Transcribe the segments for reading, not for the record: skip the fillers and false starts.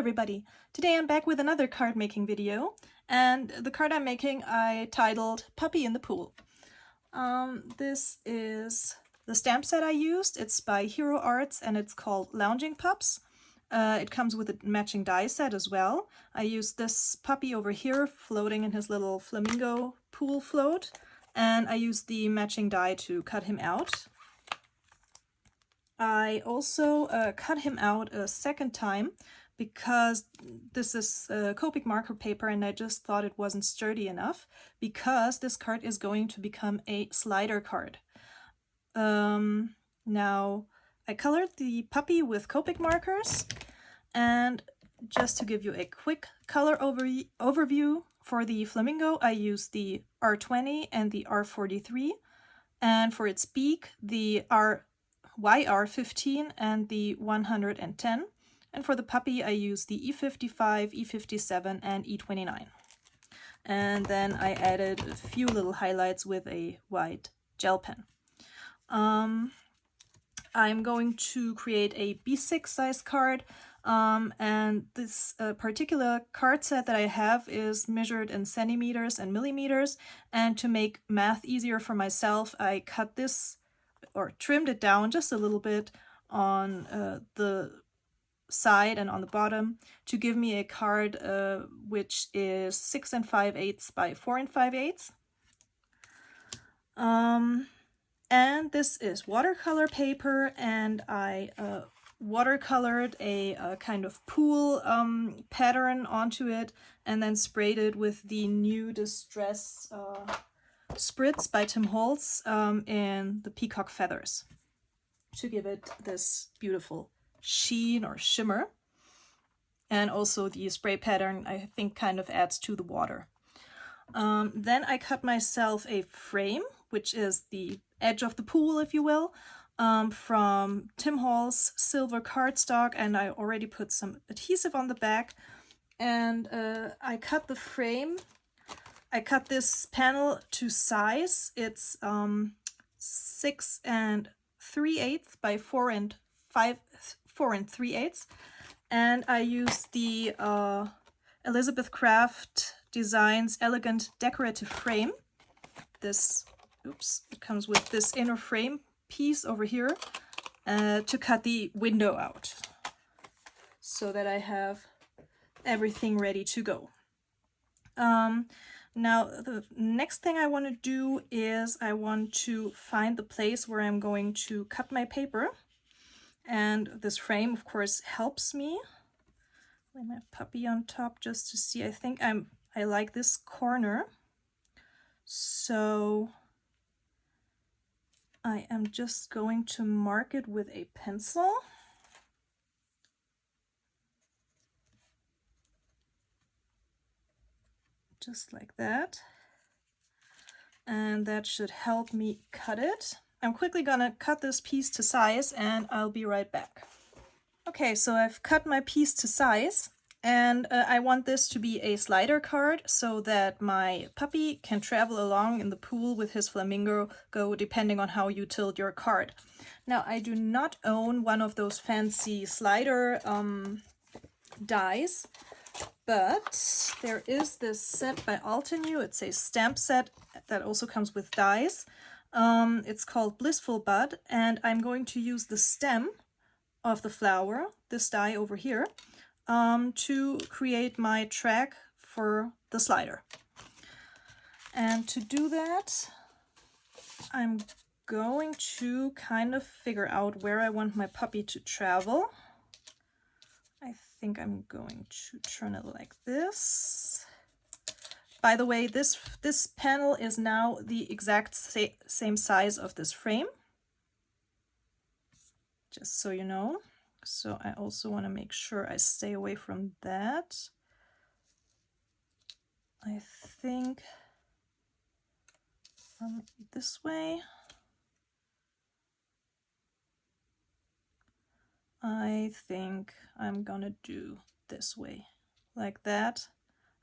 everybody! Today I'm back with another card making video, and the card I'm making I titled Puppy in the Pool. This is the stamp set I used. It's by Hero Arts and it's called Lounging Pups. It comes with a matching die set as well. I used this puppy over here floating in his little flamingo pool float, and I used the matching die to cut him out. I also cut him out a second time because this is Copic marker paper and I just thought it wasn't sturdy enough, because this card is going to become a slider card. Now I colored the puppy with Copic markers, and just to give you a quick color overview for the flamingo, I used the R20 and the R43, and for its beak the YR15 and the 110, and for the puppy I used the E55, E57 and E29. And then I added a few little highlights with a white gel pen. I'm going to create a B6 size card, and this particular card set that I have is measured in centimeters and millimeters, and to make math easier for myself I cut this or trimmed it down just a little bit on the side and on the bottom to give me a card which is 6 5/8 by 4 5/8. And this is watercolor paper, and I watercolored a kind of pool pattern onto it and then sprayed it with the new Distress Spritz by Tim Holtz in the peacock feathers to give it this beautiful sheen or shimmer. And also the spray pattern I think kind of adds to the water. Then I cut myself a frame, which is the edge of the pool, if you will, from Tim Holtz silver cardstock, and I already put some adhesive on the back. And I cut the frame. I cut this panel to size. It's 6 3/8 by 4 3/8, and I used the Elizabeth Craft Designs Elegant Decorative Frame. This, it comes with this inner frame piece over here to cut the window out, so that I have everything ready to go. Now the next thing I want to do is I want to find the place where I'm going to cut my paper, and this frame of course helps me. Lay my puppy on top just to see. I think I like this corner, so I am just going to mark it with a pencil. Just like that, and that should help me cut it. I'm quickly gonna cut this piece to size and I'll be right back. Okay, so I've cut my piece to size, and I want this to be a slider card so that my puppy can travel along in the pool with his flamingo depending on how you tilt your card. Now I do not own one of those fancy slider dies, but there is this set by Altenew. It's a stamp set that also comes with dies. It's called Blissful Bud, and I'm going to use the stem of the flower, this die over here, to create my track for the slider. And to do that, I'm going to kind of figure out where I want my puppy to travel. I think I'm going to turn it like this. By the way, this panel is now the exact same size of this frame, just so you know. So I also want to make sure I stay away from that. I think this way. I think I'm gonna do this way, like that,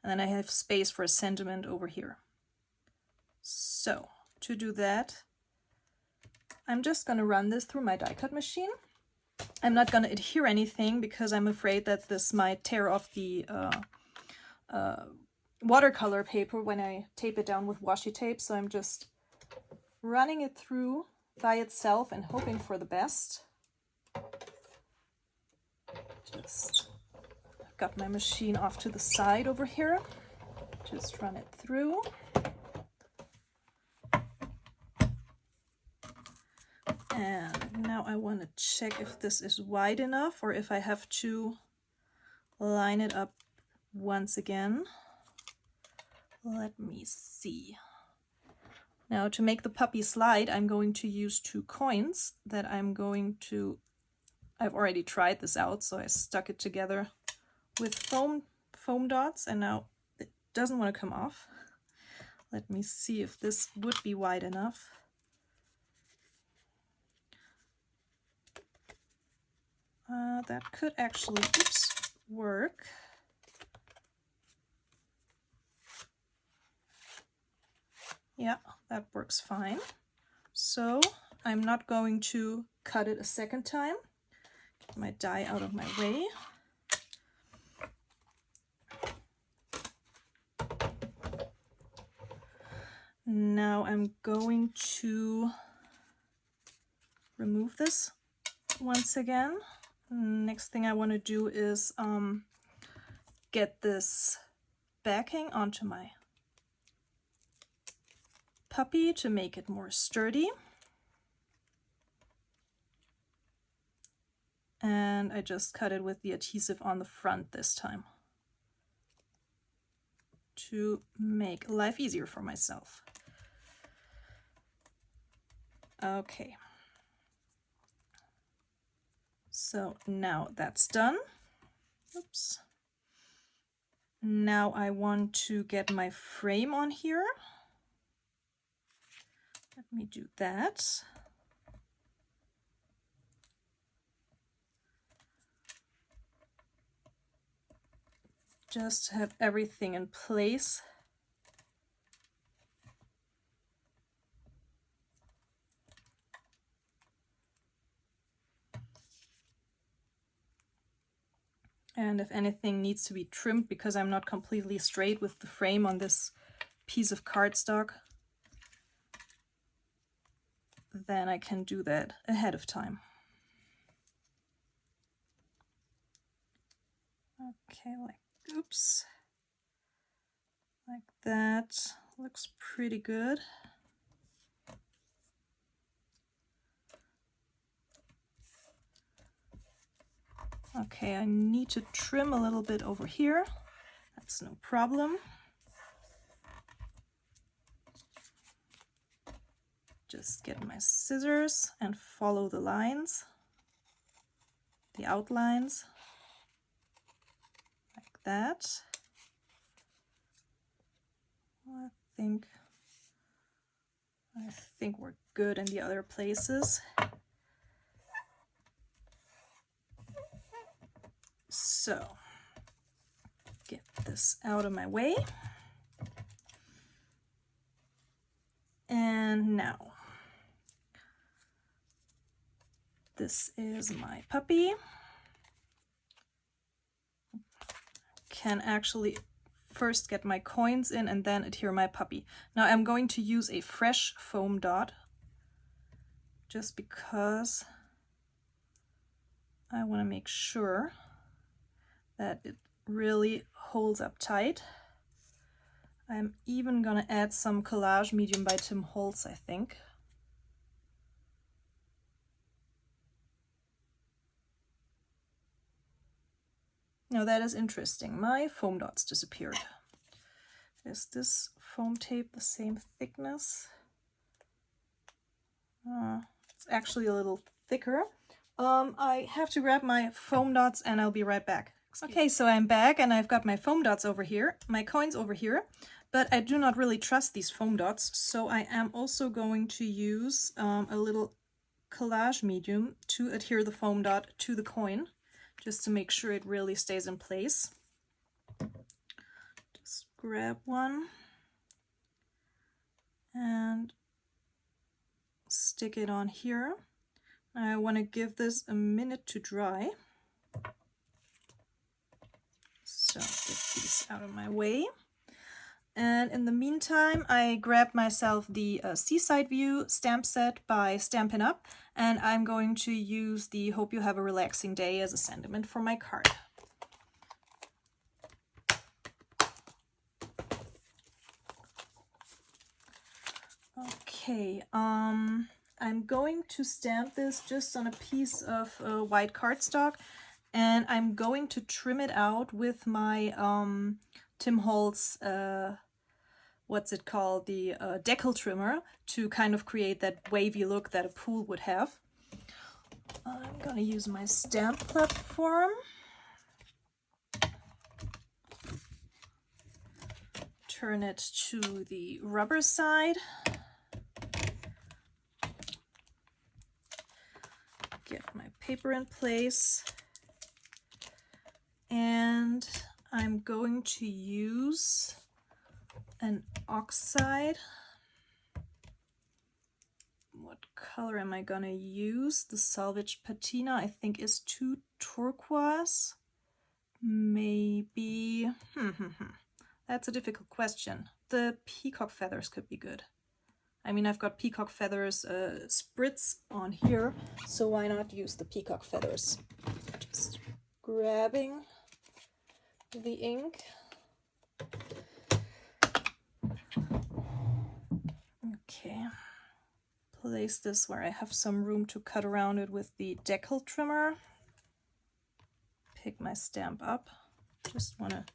and then I have space for a sentiment over here. So to do that, I'm just gonna run this through my die cut machine, I'm not going to adhere anything because I'm afraid that this might tear off the watercolor paper when I tape it down with washi tape. So I'm just running it through by itself and hoping for the best. Just got my machine off to the side over here. Just run it through. And now I want to check if this is wide enough or if I have to line it up once again. Let me see. Now to make the puppy slide, I'm going to use 2 coins that I've already tried this out, so I stuck it together with foam dots, and now it doesn't want to come off. Let me see if this would be wide enough. That could actually, work. Yeah, that works fine. So I'm not going to cut it a second time. Get my die out of my way. Now I'm going to remove this once again. Next thing I want to do is get this backing onto my puppy to make it more sturdy. And I just cut it with the adhesive on the front this time to make life easier for myself. Okay. So now that's done. Oops. Now I want to get my frame on here. Let me do that. Just to have everything in place. And if anything needs to be trimmed, because I'm not completely straight with the frame on this piece of cardstock, then I can do that ahead of time. Okay, like that. Looks pretty good. Okay, I need to trim a little bit over here. That's no problem. Just get my scissors and follow the lines, the outlines, like that. I think we're good in the other places. So, get this out of my way. And now, this is my puppy. Can actually first get my coins in and then adhere my puppy. Now I'm going to use a fresh foam dot just because I want to make sure that it really holds up tight. I'm even going to add some collage medium by Tim Holtz, I think. Now that is interesting. My foam dots disappeared. Is this foam tape the same thickness? It's actually a little thicker. I have to grab my foam dots and I'll be right back. Okay, so I'm back and I've got my foam dots over here, my coins over here, but I do not really trust these foam dots, so I am also going to use a little collage medium to adhere the foam dot to the coin, just to make sure it really stays in place. Just grab one and stick it on here. I want to give this a minute to dry. So get these out of my way. And in the meantime, I grabbed myself the Seaside View stamp set by Stampin' Up! And I'm going to use the Hope You Have a Relaxing Day as a sentiment for my card. Okay, I'm going to stamp this just on a piece of white cardstock, and I'm going to trim it out with my Tim Holtz, what's it called, the decal trimmer, to kind of create that wavy look that a pool would have. I'm gonna use my stamp platform. Turn it to the rubber side. Get my paper in place. And I'm going to use an oxide. What color am I gonna use? The Salvage Patina, I think, is too turquoise. Maybe, that's a difficult question. The peacock feathers could be good. I mean, I've got peacock feathers spritz on here, so why not use the peacock feathers? Just grabbing the ink. Okay, place this where I have some room to cut around it with the decal trimmer. Pick my stamp up. Just want to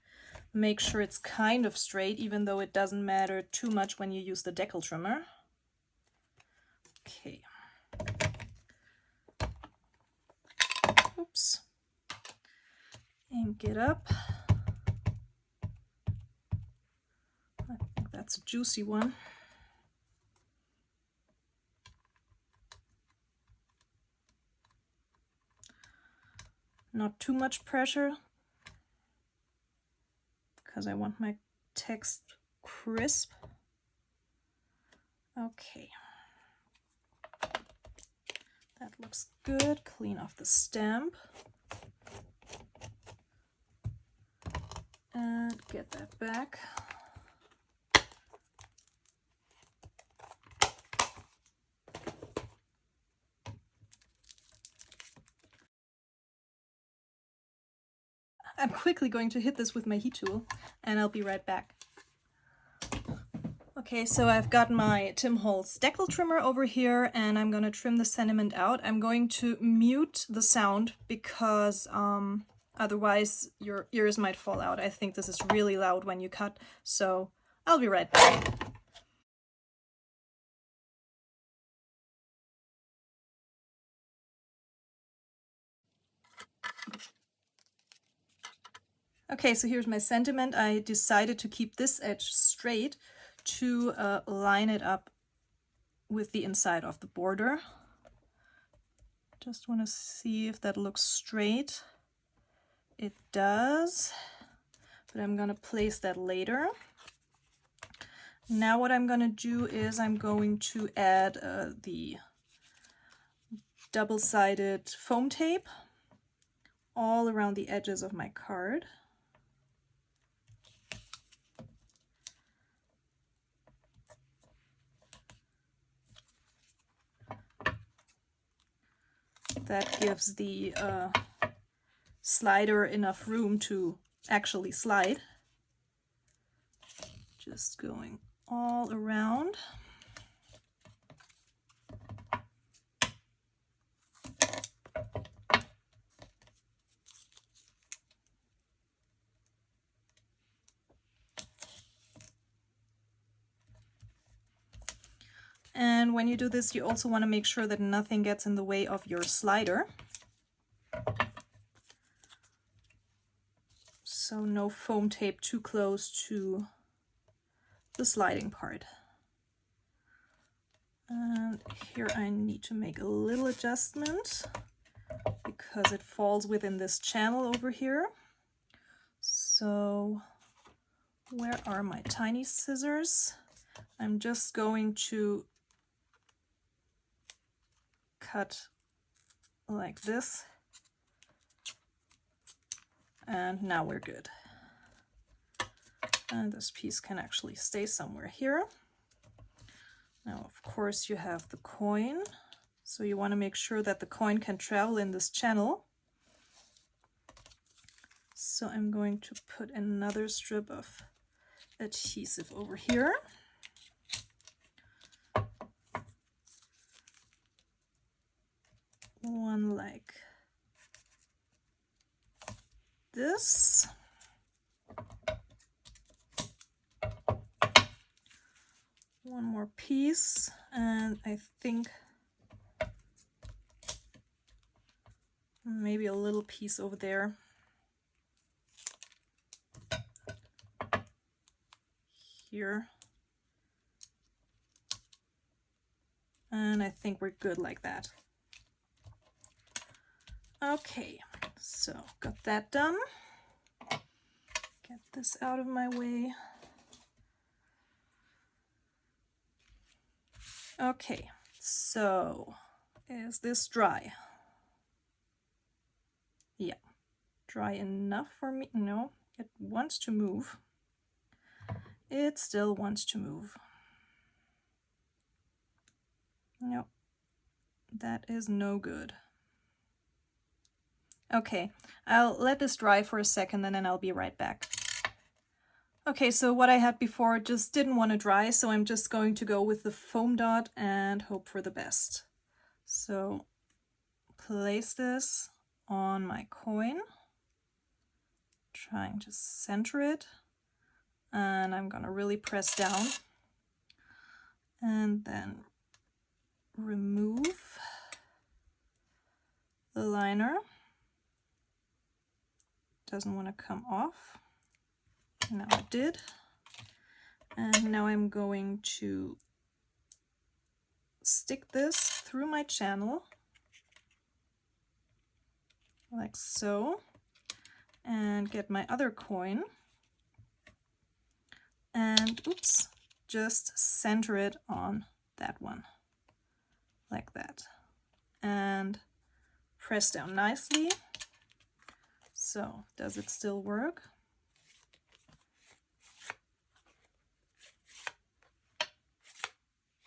make sure it's kind of straight, even though it doesn't matter too much when you use the decal trimmer. Okay. Oops. Ink it up. I think that's a juicy one. Not too much pressure, because I want my text crisp. Okay. That looks good. Clean off the stamp. And get that back. I'm quickly going to hit this with my heat tool, and I'll be right back. Okay, so I've got my Tim Holtz decal trimmer over here, and I'm gonna trim the sentiment out. I'm going to mute the sound because otherwise your ears might fall out. I think this is really loud when you cut, so I'll be right back. Okay, so here's my sentiment. I decided to keep this edge straight to line it up with the inside of the border. Just want to see if that looks straight. It does, but I'm going to place that later. Now what I'm going to do is I'm going to add the double-sided foam tape all around the edges of my card. That gives the slider enough room to actually slide. Just going all around. And when you do this, you also want to make sure that nothing gets in the way of your slider. So no foam tape too close to the sliding part. And here I need to make a little adjustment because it falls within this channel over here. So where are my tiny scissors? I'm just going to cut like this. And now we're good. And this piece can actually stay somewhere here. Now, of course, you have the coin. So you want to make sure that the coin can travel in this channel. So I'm going to put another strip of adhesive over here. One like this. One more piece, and I think maybe a little piece over there. Here. And I think we're good like that. Okay, so got that done. Get this out of my way. Okay, so is this dry? Yeah, dry enough for me? No, it wants to move. It still wants to move. No, that is no good. Okay, I'll let this dry for a second and then I'll be right back. Okay, so what I had before just didn't want to dry, so I'm just going to go with the foam dot and hope for the best. So place this on my coin, trying to center it, and I'm gonna really press down and then remove the liner. Doesn't want to come off. Now it did. And now I'm going to stick this through my channel like so, and get my other coin and oops, just center it on that one like that and press down nicely. So does it still work?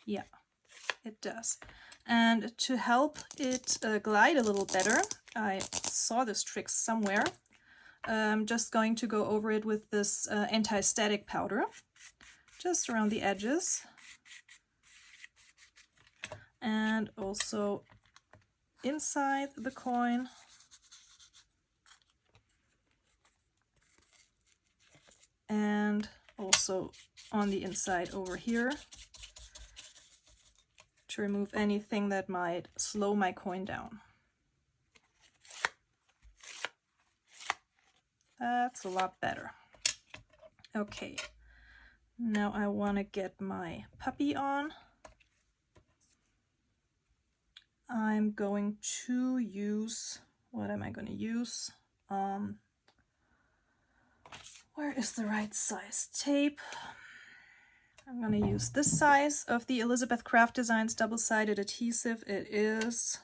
Yeah, it does. And to help it glide a little better, I saw this trick somewhere. I'm just going to go over it with this anti-static powder, just around the edges. And also inside the coin. And also on the inside over here, to remove anything that might slow my coin down. That's a lot better. Okay, now I want to get my puppy on. I'm going to use, what am I going to use? Where is the right size tape? I'm going to use this size of the Elizabeth Craft Designs double-sided adhesive. It is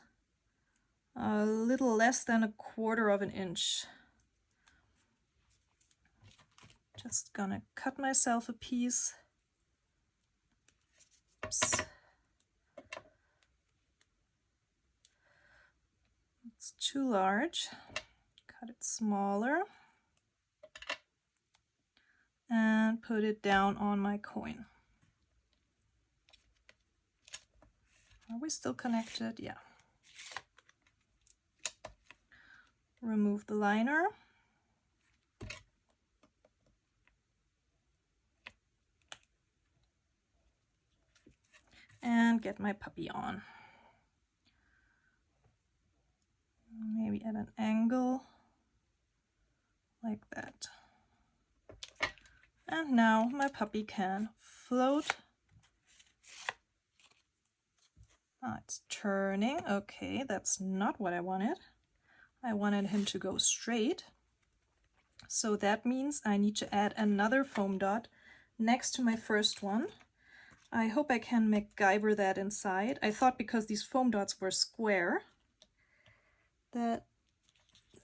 a little less than 1/4 inch. Just gonna cut myself a piece. Oops. It's too large. Cut it smaller. And put it down on my coin. Are we still connected? Yeah. Remove the liner. And get my puppy on. Maybe at an angle like that. And now my puppy can float. Ah, it's turning. Okay, that's not what I wanted. I wanted him to go straight. So that means I need to add another foam dot next to my first one. I hope I can MacGyver that inside. I thought because these foam dots were square, that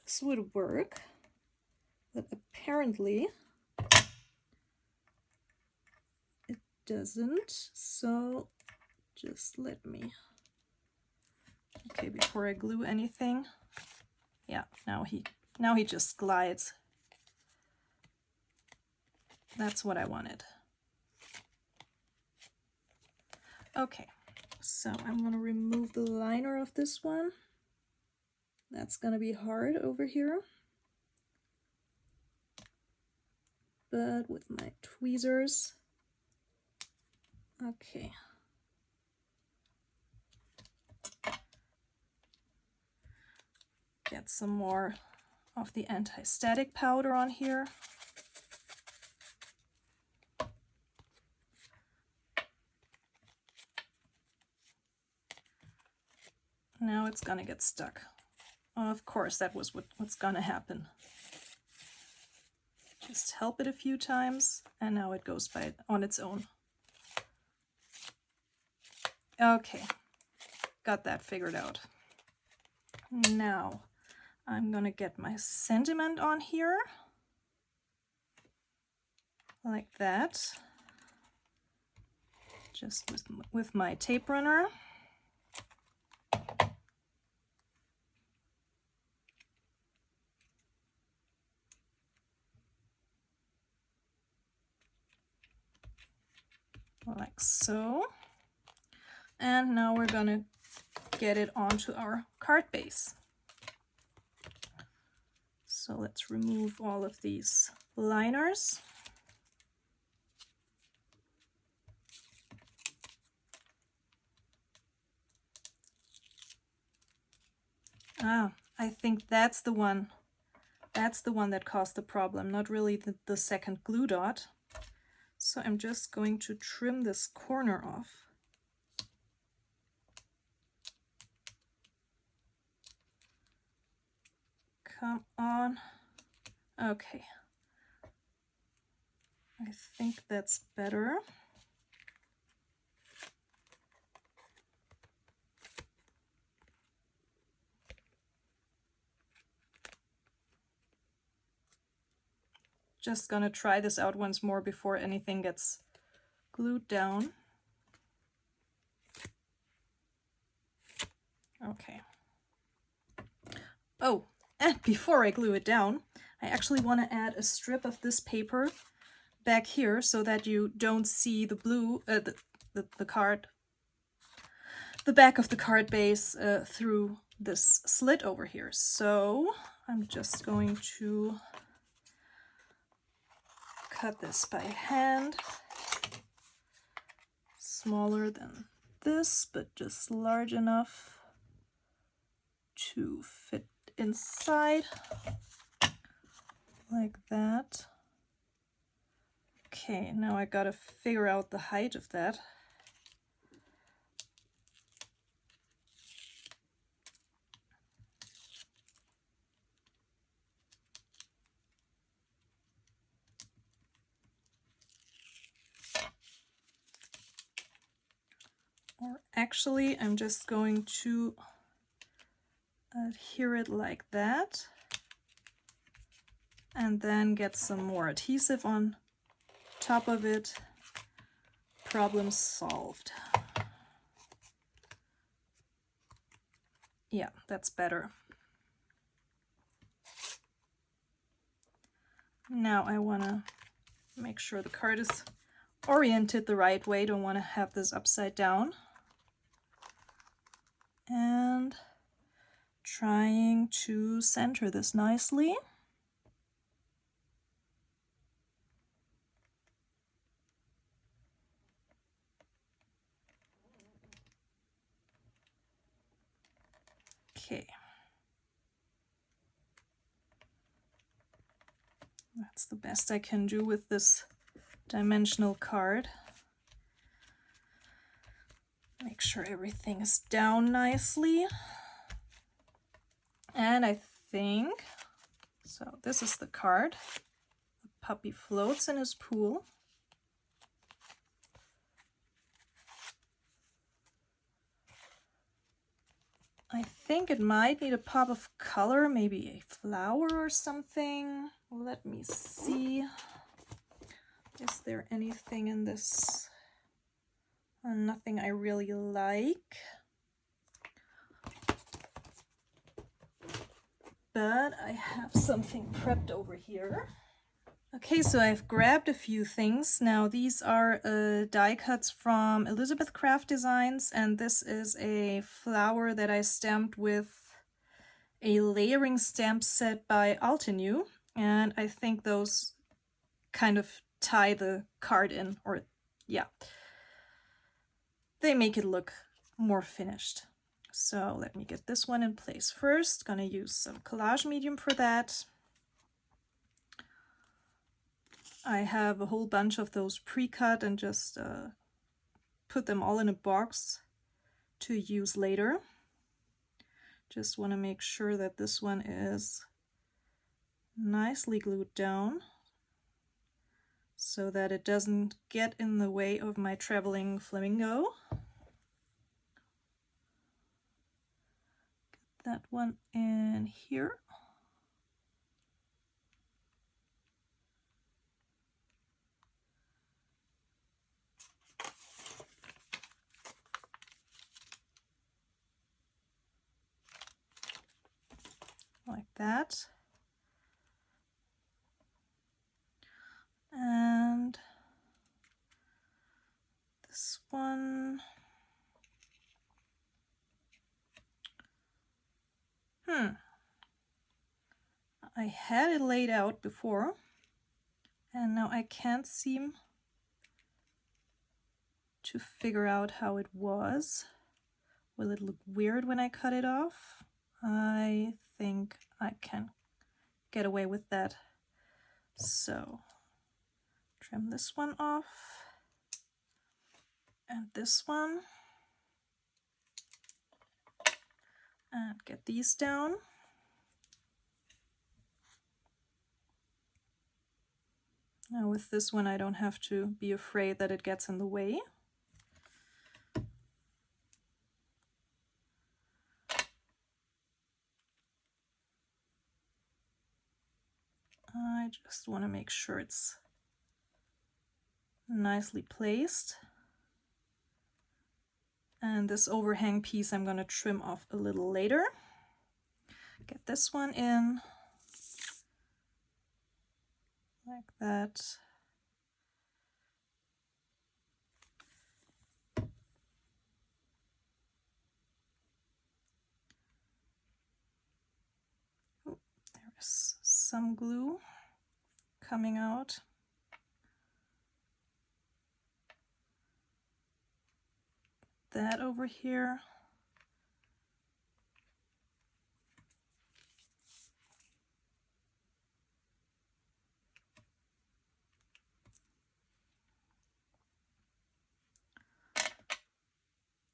this would work, but apparently it doesn't. So just let me, okay, before I glue anything. Yeah, now he just glides. That's what I wanted. Okay, so I'm going to remove the liner of this one. That's going to be hard over here. But with my tweezers, okay. Get some more of the anti-static powder on here. Now it's gonna get stuck. Of course, that was what's gonna happen. Just help it a few times, and now it goes by on its own. Okay, got that figured out. Now I'm gonna get my sentiment on here, like that, just with my tape runner. Like so. And now we're gonna get it onto our card base. So let's remove all of these liners. Ah, I think that's the one. That's the one that caused the problem, not really the second glue dot. So I'm just going to trim this corner off. Come on. Okay. I think that's better. Just gonna try this out once more before anything gets glued down. Okay. Oh, and before I glue it down, I actually want to add a strip of this paper back here so that you don't see the blue, the card, the back of the card base through this slit over here. So I'm just going to cut this by hand, smaller than this, but just large enough to fit inside, like that. Okay, now I gotta figure out the height of that. Or actually, I'm just going to adhere it like that, and then get some more adhesive on top of it. Problem solved. Yeah, that's better. Now I want to make sure the card is oriented the right way. Don't want to have this upside down. And trying to center this nicely. Okay. That's the best I can do with this dimensional card. Make sure everything is down nicely. And I think, so this is the card. The puppy floats in his pool. I think it might need a pop of color, maybe a flower or something. Let me see. Is there anything in this? Nothing I really like. But I have something prepped over here. Okay, so I've grabbed a few things. Now these are die cuts from Elizabeth Craft Designs, and this is a flower that I stamped with a layering stamp set by Altenew, and I think those kind of tie the card in, or yeah, they make it look more finished. So let me get this one in place first. Gonna use some collage medium for that. I have a whole bunch of those pre-cut and just put them all in a box to use later. Just want to make sure that this one is nicely glued down so that it doesn't get in the way of my traveling flamingo. Get that one in here. Like that. And this one, I had it laid out before, and now I can't seem to figure out how it was. Will it look weird when I cut it off? I think I can get away with that. So, trim this one off, and this one, and get these down. Now with this one I don't have to be afraid that it gets in the way. I just want to make sure it's nicely placed. And this overhang piece I'm going to trim off a little later. Get this one in. Like that. Oh, there's some glue coming out. That over here.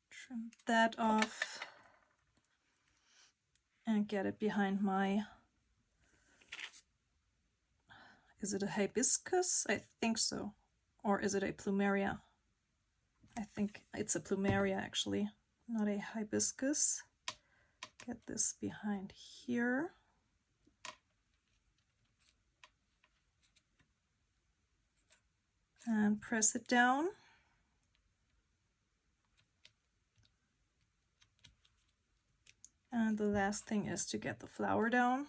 Trim that off and get it behind my, is it a hibiscus? I think so. Or is it a plumeria? I think it's a plumeria actually, not a hibiscus. Get this behind here. And press it down. And the last thing is to get the flower down.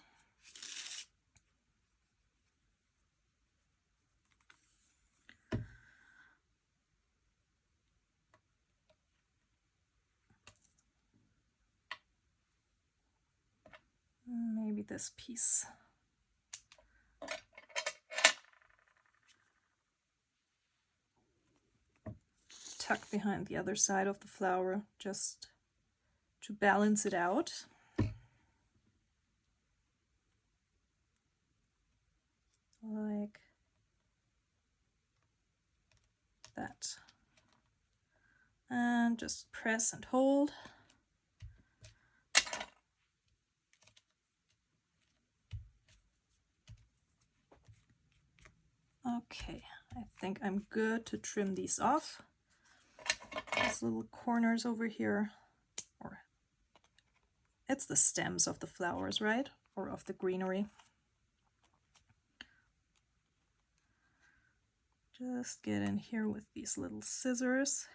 Maybe this piece. Tuck behind the other side of the flower just to balance it out. Like that. And just press and hold. Okay, I think I'm good to trim these off. These little corners over here, or It's the stems of the flowers, right? Or of the greenery. Just get in here with these little scissors.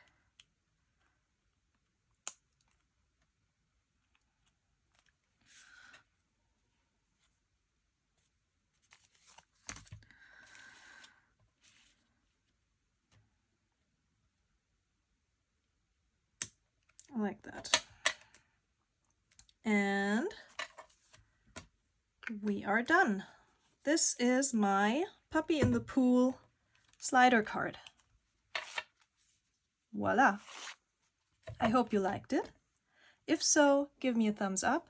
Like that. And we are done. This is my Puppy in the Pool slider card. Voila! I hope you liked it. If so, give me a thumbs up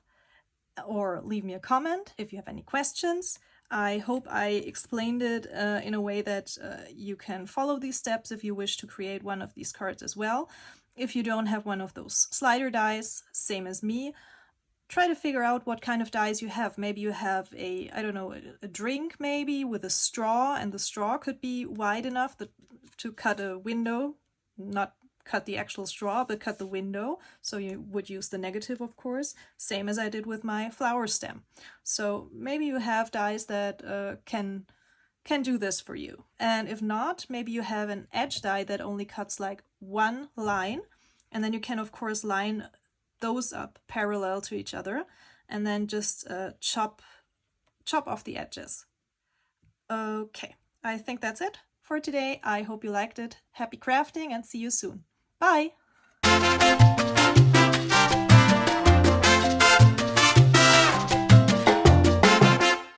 or leave me a comment if you have any questions. I hope I explained it in a way that you can follow these steps if you wish to create one of these cards as well. If you don't have one of those slider dies, same as me, try to figure out what kind of dies you have. Maybe you have a, I don't know, a drink maybe with a straw, and the straw could be wide enough to cut a window, not cut the actual straw, but cut the window. So you would use the negative, of course, same as I did with my flower stem. So maybe you have dies that can do this for you. And if not, maybe you have an edge die that only cuts like one line, and then you can of course line those up parallel to each other and then just chop off the edges. Okay, I think that's it for today. I hope you liked it. Happy crafting and see you soon. Bye!